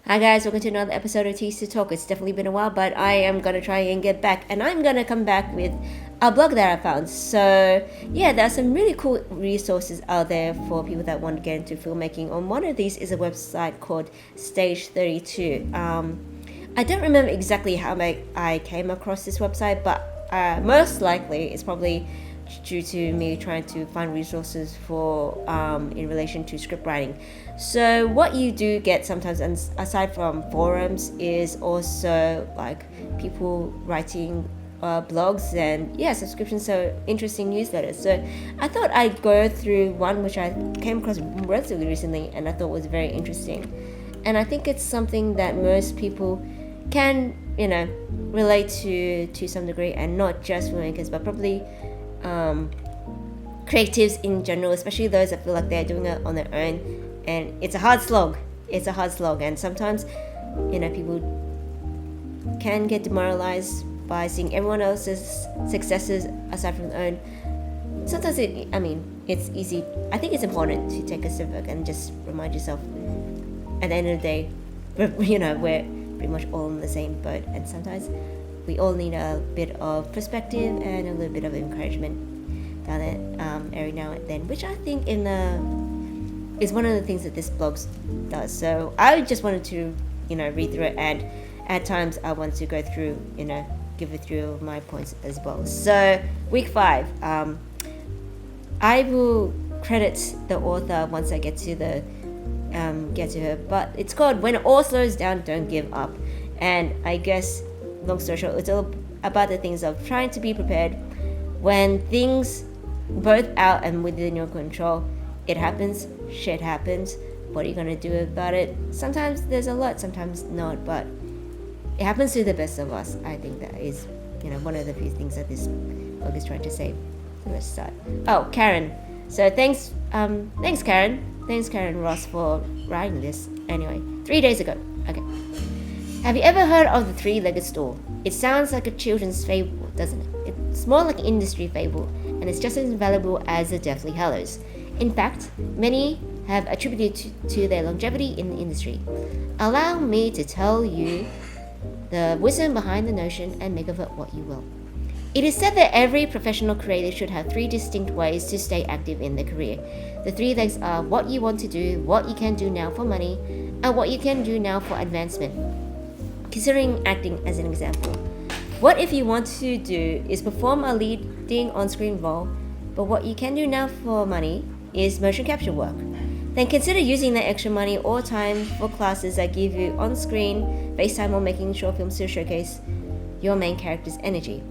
Hi guys, welcome to another episode of Tease to Talk. It's definitely been a while, but I am gonna try and get back, and I'm gonna come back with a blog that I found. So yeah, there are some really cool resources out there for people that want to get into filmmaking. On one of these is a website called Stage 32. I don't remember exactly how I came across this website, but most likely it's probably due to me trying to find resources for in relation to script writing. So what you do get sometimes, and aside from forums, is also like people writing blogs and subscriptions, so interesting newsletters. So I thought I'd go through one which I came across relatively recently and I thought was very interesting, and I think it's something that most people can relate to some degree, and not just filmmakers but probably creatives in general, especially those that feel like they're doing it on their own. And it's a hard slog. And sometimes people can get demoralized by seeing everyone else's successes aside from their own. Sometimes it's easy. I think it's important to take a step back and just remind yourself, at the end of the day, we're pretty much all in the same boat, and sometimes we all need a bit of perspective and a little bit of encouragement down it every now and then, which I think is one of the things that this blog does. So I just wanted to read through it, and at times I want to go through give a few of my points as well. So week 5, I will credit the author once I get to her, but it's called When All Slows Down, Don't Give Up. And I guess, long story short, it's all about the things of trying to be prepared when things both out and within your control. It happens, shit happens. What are you gonna do about it? Sometimes there's a lot, sometimes not, but it happens to the best of us. I think that is one of the few things that this book is trying to say. So let's start. Oh, Karen. So thanks Karen Ross, for writing this. Anyway, 3 days ago. Okay. Have you ever heard of the three-legged stool? It sounds like a children's fable, doesn't it? It's more like an industry fable, and it's just as valuable as the Deathly Hallows. In fact, many have attributed to their longevity in the industry. Allow me to tell you the wisdom behind the notion and make of it what you will. It is said that every professional creator should have 3 distinct ways to stay active in their career. The 3 legs are what you want to do, what you can do now for money, and what you can do now for advancement. Considering acting as an example, what if you want to do is perform a leading on-screen role, but what you can do now for money is motion capture work? Then consider using that extra money or time for classes that give you on-screen face time or making short films to showcase your main character's energy.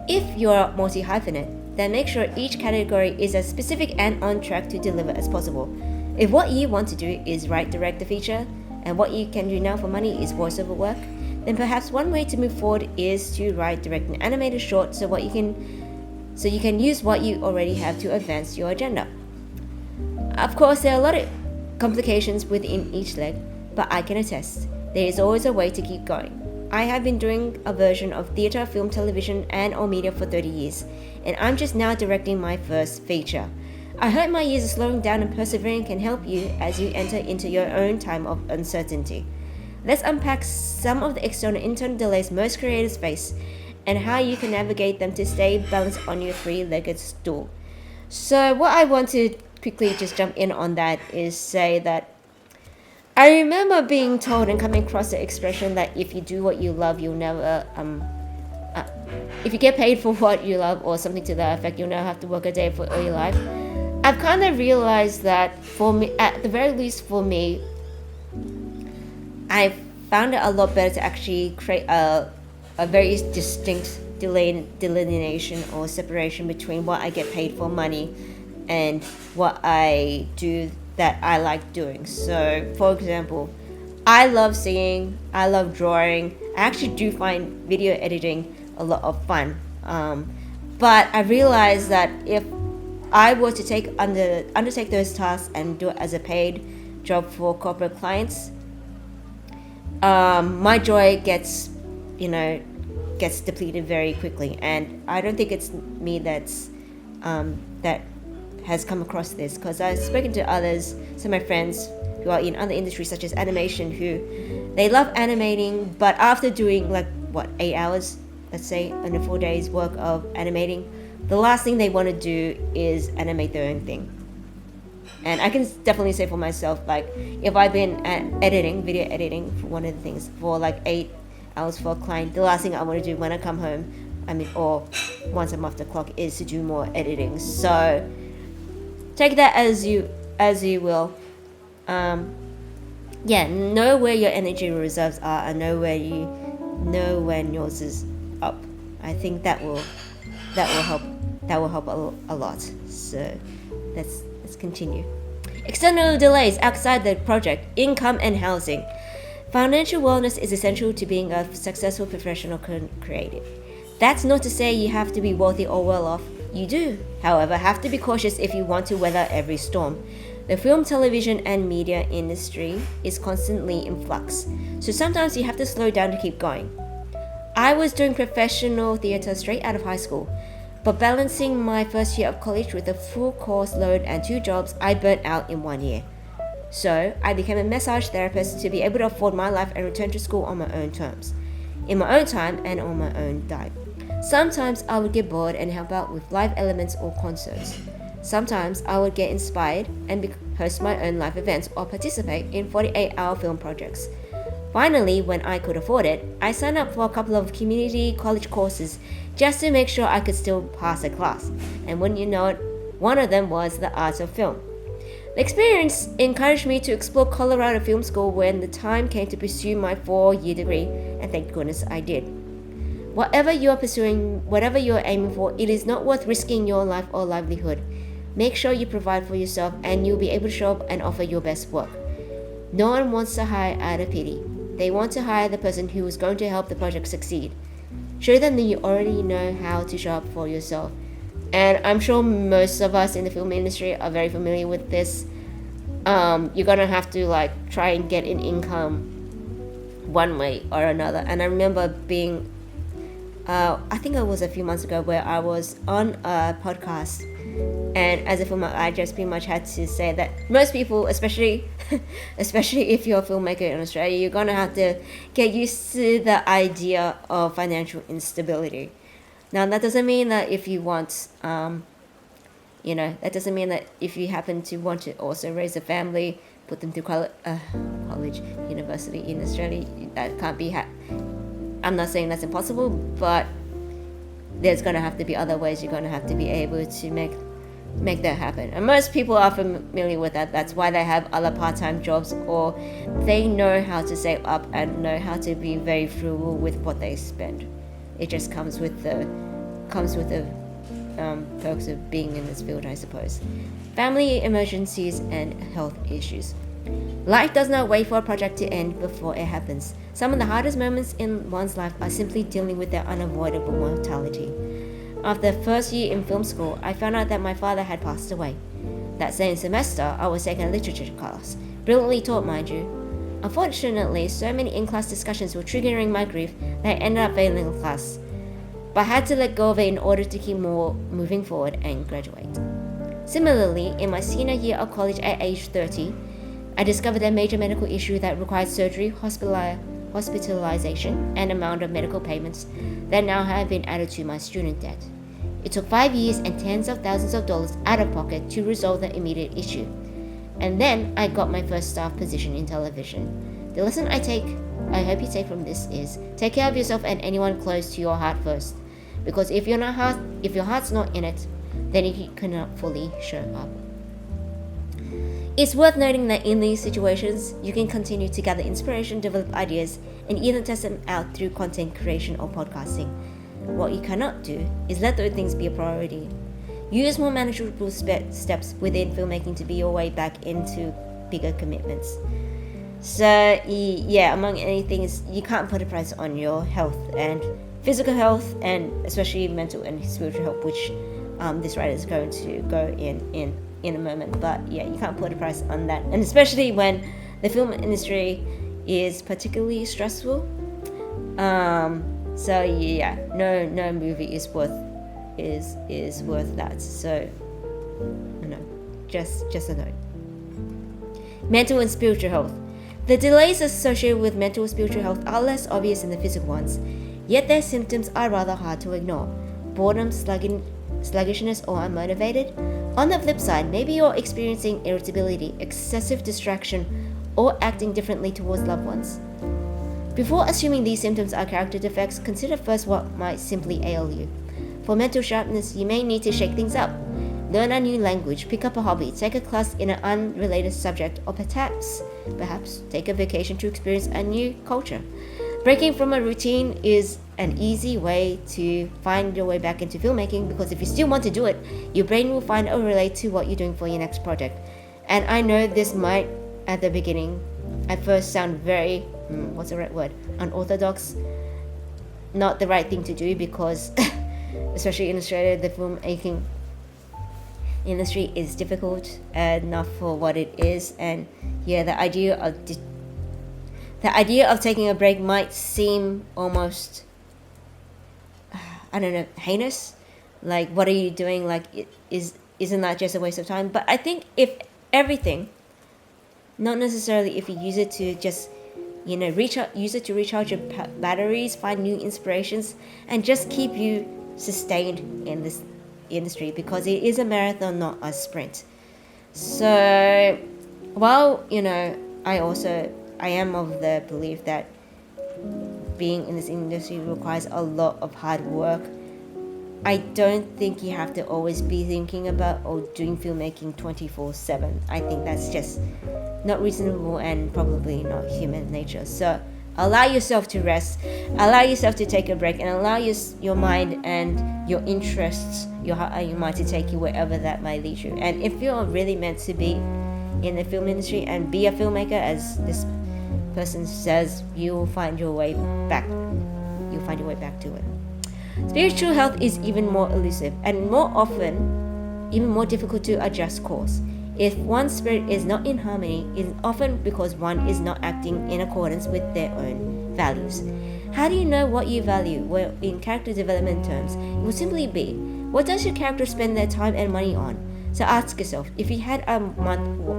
If you're multi-hyphenate, then make sure each category is as specific and on track to deliver as possible. If what you want to do is write, direct the feature, and what you can do now for money is voiceover work, then perhaps one way to move forward is to write, direct, an animated short so you can use what you already have to advance your agenda. Of course, there are a lot of complications within each leg, but I can attest, there is always a way to keep going. I have been doing a version of theatre, film, television, and or media for 30 years, and I'm just now directing my first feature. I hope my years of slowing down and persevering can help you as you enter into your own time of uncertainty. Let's unpack some of the external and internal delays most creators face, and how you can navigate them to stay balanced on your 3-legged stool. So what I want to quickly just jump in on that is say that I remember being told and coming across the expression that if you do what you love, you'll never, if you get paid for what you love or something to that effect, you'll never have to work a day for all your life. I've kind of realized that for me, at the very least for me, I found it a lot better to actually create a very distinct delineation or separation between what I get paid for money and what I do that I like doing. So, for example, I love singing, I love drawing. I actually do find video editing a lot of fun. But I realized that if I were to undertake those tasks and do it as a paid job for corporate clients, my joy gets depleted very quickly, and I don't think it's me that has come across this, because I've spoken to others, some of my friends who are in other industries such as animation, who they love animating, but after doing 8 hours, let's say, under 4 days work of animating, the last thing they want to do is animate their own thing. And I can definitely say for myself, if I've been video editing for one of the things for 8 hours for a client, the last thing I want to do when I come home, or once I'm off the clock, is to do more editing. So take that as you will. Know where your energy reserves are, and know when yours is up. I think that will help a lot. So let's continue. External delays outside the project, income and housing. Financial wellness is essential to being a successful professional creative. That's not to say you have to be wealthy or well off. You do, however, have to be cautious if you want to weather every storm. The film, television, and media industry is constantly in flux, so sometimes you have to slow down to keep going. I was doing professional theatre straight out of high school, but balancing my first year of college with a full course load and 2 jobs, I burnt out in 1 year. So I became a massage therapist to be able to afford my life and return to school on my own terms, in my own time and on my own dime. Sometimes I would get bored and help out with live elements or concerts. Sometimes I would get inspired and host my own live events or participate in 48-hour film projects. Finally, when I could afford it, I signed up for a couple of community college courses just to make sure I could still pass a class. And wouldn't you know it, one of them was the Art of Film. The experience encouraged me to explore Colorado Film School when the time came to pursue my 4-year degree, and thank goodness I did. Whatever you are pursuing, whatever you are aiming for, it is not worth risking your life or livelihood. Make sure you provide for yourself and you'll be able to show up and offer your best work. No one wants to hire out of pity. They want to hire the person who is going to help the project succeed. Show them that you already know how to show up for yourself. And I'm sure most of us in the film industry are very familiar with this. You're gonna have to try and get an income one way or another. And I remember being, I think it was a few months ago, where I was on a podcast, and as a filmmaker, I just pretty much had to say that most people, especially if you're a filmmaker in Australia, you're gonna have to get used to the idea of financial instability. Now, that doesn't mean that if you want, that doesn't mean that if you happen to want to also raise a family, put them through college, university in Australia, that can't be. I'm not saying that's impossible, but there's gonna have to be other ways. You're gonna have to be able to make that happen. And most people are familiar with that. That's why they have other part-time jobs, or they know how to save up and know how to be very frugal with what they spend. It just comes with the perks of being in this field, I suppose. Family emergencies and health issues. Life does not wait for a project to end before it happens. Some of the hardest moments in one's life are simply dealing with their unavoidable mortality. After the first year in film school, I found out that my father had passed away. That same semester, I was taking a literature class, brilliantly taught, mind you. Unfortunately, so many in-class discussions were triggering my grief that I ended up failing the class. But I had to let go of it in order to keep moving forward and graduate. Similarly, in my senior year of college at age 30, I discovered a major medical issue that required surgery, hospitalization, and amount of medical payments that now have been added to my student debt. It took 5 years and tens of thousands of dollars out of pocket to resolve the immediate issue. And then I got my first staff position in television. The lesson I hope you take from this is, take care of yourself and anyone close to your heart first. Because if your heart's not in it, then you cannot fully show up. It's worth noting that in these situations, you can continue to gather inspiration, develop ideas, and even test them out through content creation or podcasting. What you cannot do is let those things be a priority. Use more manageable steps within filmmaking to be your way back into bigger commitments. So among anything, you can't put a price on your health and physical health, and especially mental and spiritual health, which this writer is going to go in a moment. But you can't put a price on that, and especially when the film industry is particularly stressful. No movie is worth that. So Just a note. Mental and spiritual health. The delays associated with mental and spiritual health are less obvious than the physical ones, yet their symptoms are rather hard to ignore. Boredom, sluggishness, or unmotivated. On the flip side, maybe you're experiencing irritability, excessive distraction, or acting differently towards loved ones. Before assuming these symptoms are character defects, consider first what might simply ail you. For mental sharpness, you may need to shake things up. Learn a new language, pick up a hobby, take a class in an unrelated subject, or perhaps take a vacation to experience a new culture. Breaking from a routine is an easy way to find your way back into filmmaking, because if you still want to do it, your brain will find or relate to what you're doing for your next project. And I know this might, at the beginning, at first sound very, what's the right word? Unorthodox. Not the right thing to do, because, especially in Australia, the filmmaking industry is difficult enough for what it is. And yeah, the idea of taking a break might seem almost, I don't know, heinous. Like, what are you doing? Like, isn't that just a waste of time? But I think if everything, not necessarily if you use it to just, use it to recharge your batteries, find new inspirations, and just keep you sustained in this industry, because it is a marathon, not a sprint. So, while, I am of the belief that being in this industry requires a lot of hard work, I don't think you have to always be thinking about or doing filmmaking 24/7. I think that's just not reasonable and probably not human nature. So allow yourself to rest, allow yourself to take a break, and allow your mind and your interests, your heart and your mind to take you wherever that might lead you. And if you're really meant to be in the film industry and be a filmmaker, as this person says, you will find your way back. You'll find your way back to it. Spiritual health is even more elusive and more often even more difficult to adjust course. If one's spirit is not in harmony, it is often because one is not acting in accordance with their own values. How do you know what you value? Well, in character development terms, it will simply be, what does your character spend their time and money on? So ask yourself, if you had a month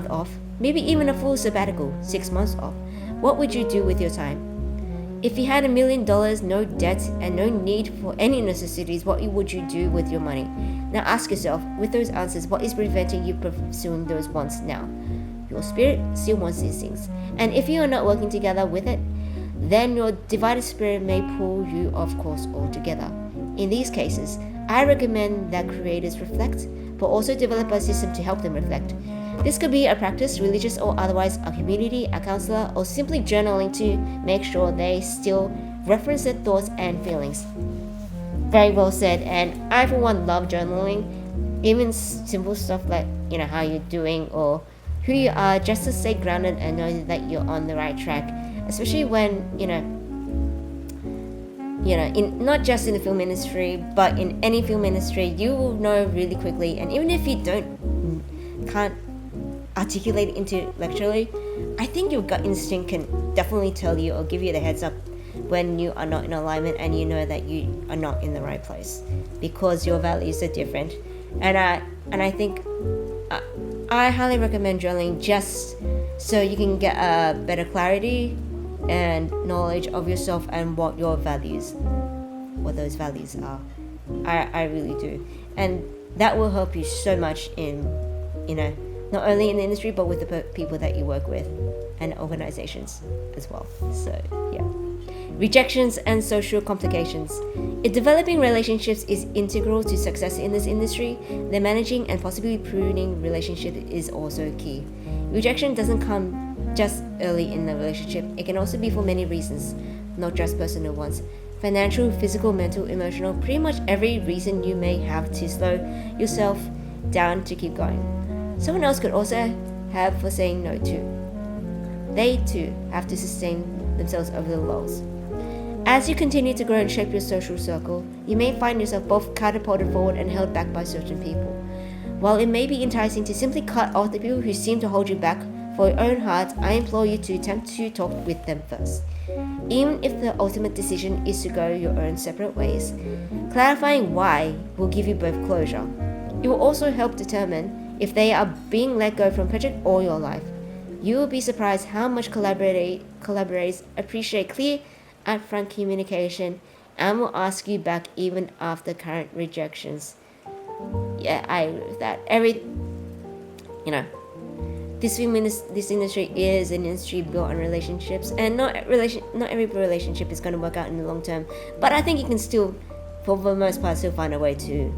off, maybe even a full sabbatical, 6 months off, what would you do with your time? If you had $1 million, no debt, and no need for any necessities, what would you do with your money? Now ask yourself, with those answers, what is preventing you pursuing those wants now? Your spirit still wants these things. And if you are not working together with it, then your divided spirit may pull you off course altogether. In these cases, I recommend that creators reflect, but also develop a system to help them reflect. This could be a practice, religious or otherwise, a community, a counselor, or simply journaling to make sure they still reference their thoughts and feelings. Very well said, and I for one love journaling. Even simple stuff like, how you're doing or who you are, just to stay grounded and know that you're on the right track. Especially when, in not just in the film industry, but in any film industry, you will know really quickly. And even if you can't articulate it intellectually, I think your gut instinct can definitely tell you or give you the heads up when you are not in alignment and you know that you are not in the right place because your values are different. And I think I highly recommend journaling just so you can get a better clarity and knowledge of yourself and what those values are. I really do, and that will help you so much in not only in the industry, but with the people that you work with and organizations as well. So, yeah. Rejections and social complications. If developing relationships is integral to success in this industry, then managing and possibly pruning relationships is also key. Rejection doesn't come just early in the relationship. It can also be for many reasons, not just personal ones. Financial, physical, mental, emotional, pretty much every reason you may have to slow yourself down to keep going. Someone else could also have for saying no too. They too have to sustain themselves over the lows. As you continue to grow and shape your social circle, you may find yourself both catapulted forward and held back by certain people. While it may be enticing to simply cut off the people who seem to hold you back, for your own heart, I implore you to attempt to talk with them first. Even if the ultimate decision is to go your own separate ways, clarifying why will give you both closure. It will also help determine if they are being let go from project or your life. You will be surprised how much collaborators appreciate clear, upfront communication and will ask you back even after current rejections. Yeah, I agree with that. This industry is an industry built on relationships, and not every relationship is going to work out in the long term. But I think you can still, for the most part, still find a way to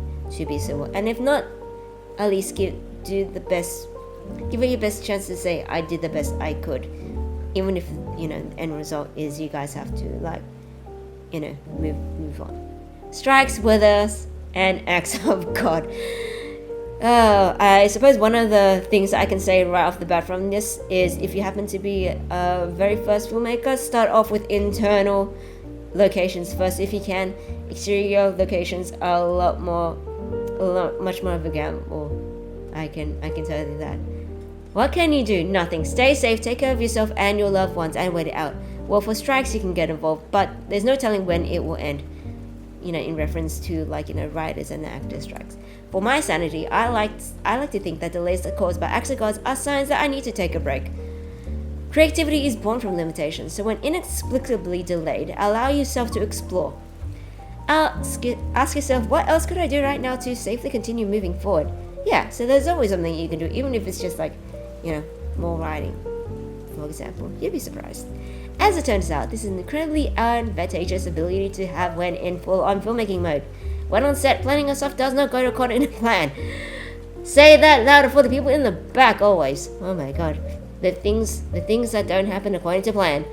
be civil. And if not, at least give it your best chance to say I did the best I could, even if the end result is you guys have to move on. Strikes, withers, and acts of God. I suppose one of the things I can say right off the bat from this is, if you happen to be a very first filmmaker, start off with internal locations first if you can. Exterior locations are much more of a gamble. I can tell you that. What can you do? Nothing. Stay safe, take care of yourself and your loved ones, and wait it out. Well, for strikes you can get involved, but there's no telling when it will end. In reference to writers and actors strikes. For my sanity, I like to think that delays that are caused by acts of gods are signs that I need to take a break. Creativity is born from limitations, so when inexplicably delayed, allow yourself to explore. Ask yourself, what else could I do right now to safely continue moving forward? Yeah, so there's always something you can do, even if it's just more writing, for example. You'd be surprised. As it turns out, this is an incredibly advantageous ability to have when in full-on filmmaking mode. When on set, planning and stuff does not go according to plan. Say that louder for the people in the back always. Oh my god. The things that don't happen according to plan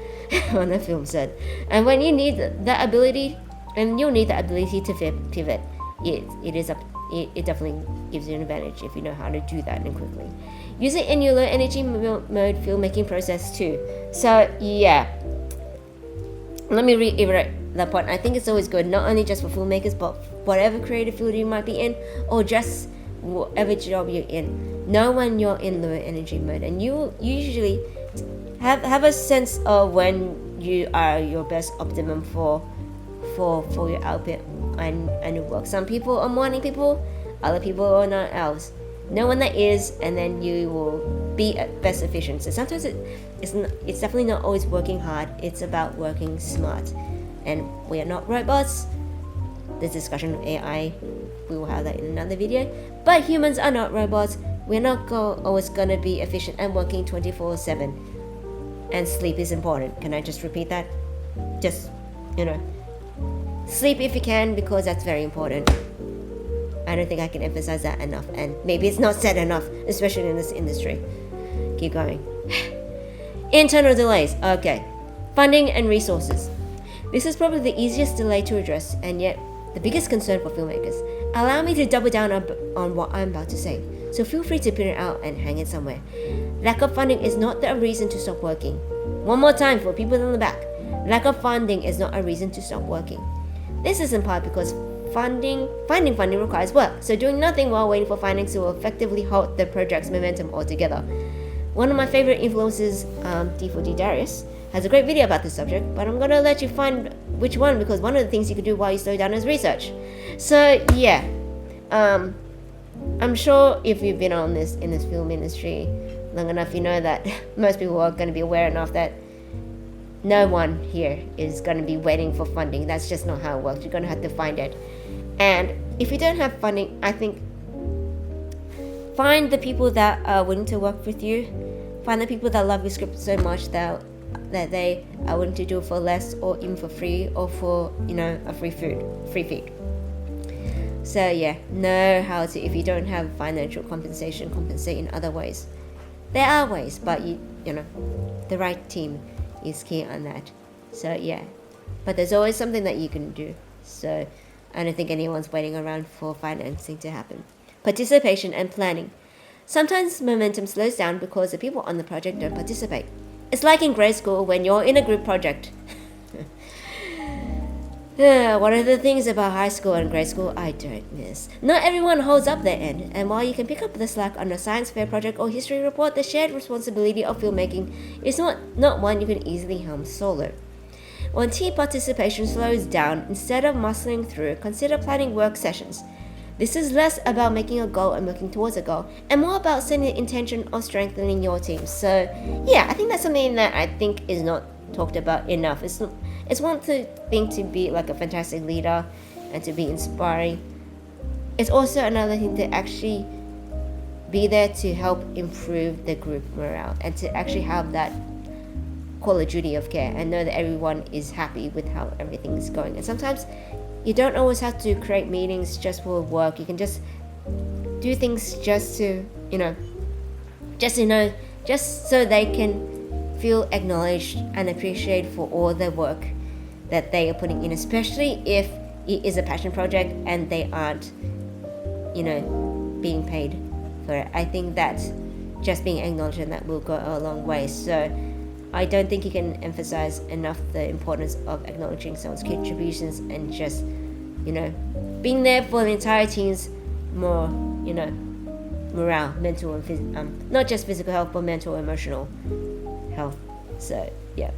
on a film set. And when you need that ability, and you'll need that ability to pivot, it definitely gives you an advantage if you know how to do that and quickly. Use it in your low energy mode filmmaking process too. So yeah, let me reiterate that point. I think it's always good, not only just for filmmakers, but whatever creative field you might be in, or just whatever job you're in. Know when you're in low energy mode, and you usually have a sense of when you are your best optimum for your output and your work. Some people are morning people, other people are night owls. Know when that is, and then you will be at best efficient. So sometimes it's definitely not always working hard. It's about working smart. And we are not robots. This discussion of AI, we will have that in another video. But humans are not robots. We're not always gonna be efficient and working 24/7. And sleep is important. Can I just repeat that? Just sleep if you can, because that's very important. I don't think I can emphasize that enough, and maybe it's not said enough, especially in this industry. Keep going. Internal delays. Okay. Funding and resources. This is probably the easiest delay to address, and yet the biggest concern for filmmakers. Allow me to double down on what I'm about to say, so feel free to print it out and hang it somewhere. Lack of funding is not a reason to stop working. One more time for people in the back. Lack of funding is not a reason to stop working. This is in part because finding funding requires work, so doing nothing while waiting for finance will effectively halt the project's momentum altogether. One of my favorite influencers, D4D Darius, has a great video about this subject, but I'm gonna let you find which one, because one of the things you can do while you slow down is research. So yeah, I'm sure if you've been in this film industry long enough, you know that most people are going to be aware enough that no one here is going to be waiting for funding. That's just not how it works. You're going to have to find it. And if you don't have funding, I think find the people that are willing to work with you. Find the people that love your script so much that they are willing to do it for less, or even for free, or for a free feed. So yeah, know how to, if you don't have financial compensation, compensate in other ways. There are ways, but the right team is key on that. So yeah, but there's always something that you can do. So I don't think anyone's waiting around for financing to happen. Participation and planning. Sometimes momentum slows down because the people on the project don't participate. It's like in grade school when you're in a group project. One of the things about high school and grade school I don't miss. Not everyone holds up their end, and while you can pick up the slack on a science fair project or history report, the shared responsibility of filmmaking is not one you can easily helm solo. When team participation slows down, instead of muscling through, consider planning work sessions. This is less about making a goal and working towards a goal, and more about setting the intention of strengthening your team. So, yeah, I think that's something that I think is not talked about enough. It's one thing to be like a fantastic leader and to be inspiring. It's also another thing to actually be there to help improve the group morale and to actually have that call a duty of care and know that everyone is happy with how everything is going. And sometimes you don't always have to create meetings just for work. You can just do things just so they can feel acknowledged and appreciated for all the work that they are putting in, especially if it is a passion project and they aren't, being paid for it. I think that just being acknowledged and that will go a long way. So I don't think you can emphasize enough the importance of acknowledging someone's contributions and just, being there for the entire team's more, morale, mental and not just physical health, but mental, emotional health. So yeah.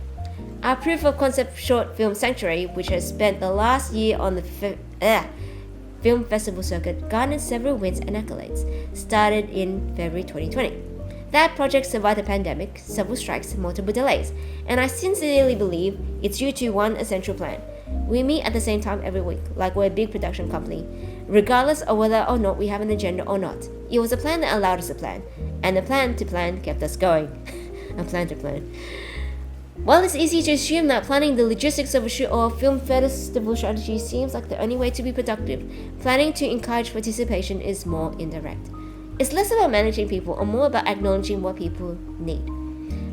Our proof of concept short film Sanctuary, which has spent the last year on the film festival circuit, garnered several wins and accolades, started in February 2020. That project survived the pandemic, several strikes, multiple delays, and I sincerely believe it's due to one essential plan. We meet at the same time every week, like we're a big production company, regardless of whether or not we have an agenda or not. It was a plan that allowed us to plan, and the plan to plan kept us going. A plan to plan. While it's easy to assume that planning the logistics of a shoot or a film festival strategy seems like the only way to be productive, planning to encourage participation is more indirect. It's less about managing people and more about acknowledging what people need.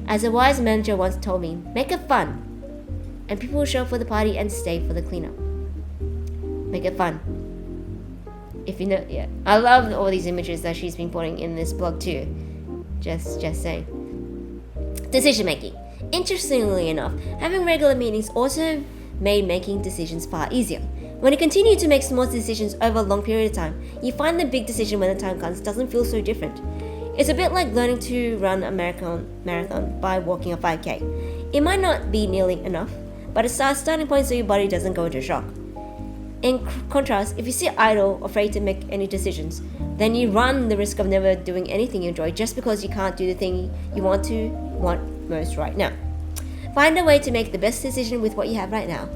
As a wise manager once told me, make it fun, and people will show up for the party and stay for the cleanup. Make it fun. If you know, yeah. I love all these images that she's been putting in this blog too. Just saying. Decision making. Interestingly enough, having regular meetings also made making decisions far easier. When you continue to make small decisions over a long period of time, you find the big decision when the time comes doesn't feel so different. It's a bit like learning to run a marathon by walking a 5K. It might not be nearly enough, but it's a starting point so your body doesn't go into shock. In contrast, if you sit idle, afraid to make any decisions, then you run the risk of never doing anything you enjoy just because you can't do the thing you want most right now. Find a way to make the best decision with what you have right now,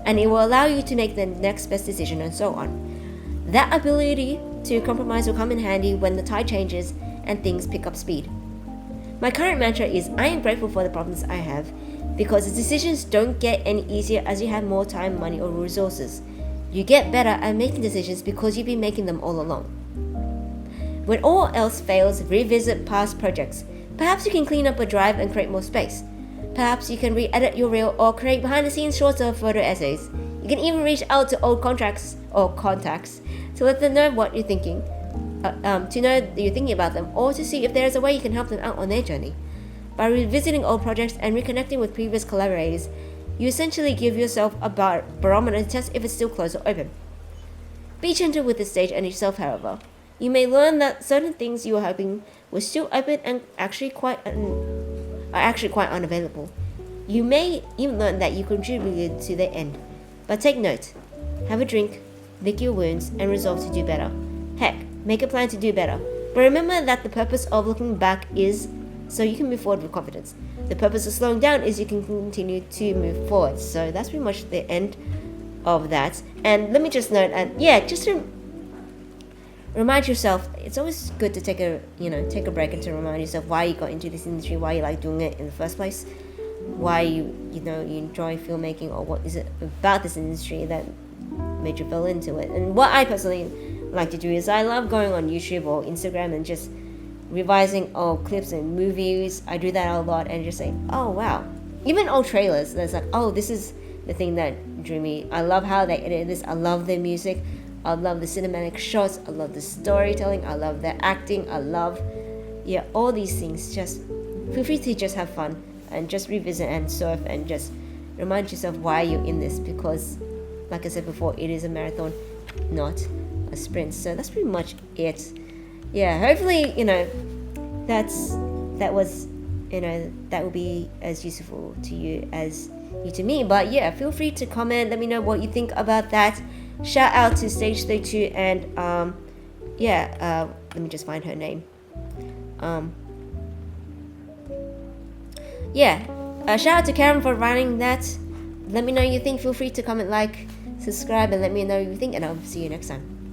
and it will allow you to make the next best decision and so on. That ability to compromise will come in handy when the tide changes and things pick up speed. My current mantra is I am grateful for the problems I have because the decisions don't get any easier as you have more time, money, or resources. You get better at making decisions because you've been making them all along. When all else fails, revisit past projects. Perhaps you can clean up a drive and create more space. Perhaps you can re-edit your reel or create behind-the-scenes shorts or photo essays. You can even reach out to old contacts to let them know what you're thinking, to know that you're thinking about them, or to see if there's a way you can help them out on their journey. By revisiting old projects and reconnecting with previous collaborators, you essentially give yourself a barometer to test if it's still closed or open. Be gentle with the stage and yourself, however. You may learn that certain things you were hoping were still open and are actually quite unavailable. You may even learn that you contributed to their end. But take note, have a drink, lick your wounds, and resolve to do better. Heck, make a plan to do better. But remember that the purpose of looking back is so you can move forward with confidence. The purpose of slowing down is you can continue to move forward. So that's pretty much the end of that. And let me just note, just to remind yourself, it's always good to take a break and to remind yourself why you got into this industry, why you like doing it in the first place, why you enjoy filmmaking, or what is it about this industry that made you fall into it. And what I personally like to do is I love going on YouTube or Instagram and just revising old clips and movies. I do that a lot and just say, oh wow, even old trailers, there's like, oh, this is the thing that drew me. I love how they edit this. I love their music. I love the cinematic shots. I love the storytelling. I love the acting. I love all these things. Just feel free to just have fun and just revisit and surf and just remind yourself why you're in this, because like I said before, it is a marathon, not a sprint. So that's pretty much it. Hopefully that will be as useful to you as you to me. But feel free to comment, let me know what you think about that, shout out to Stage 32 and let me just find her name. Shout out to Karen for writing that. Let me know what you think. Feel free to comment, like, subscribe, and let me know what you think, and I'll see you next time.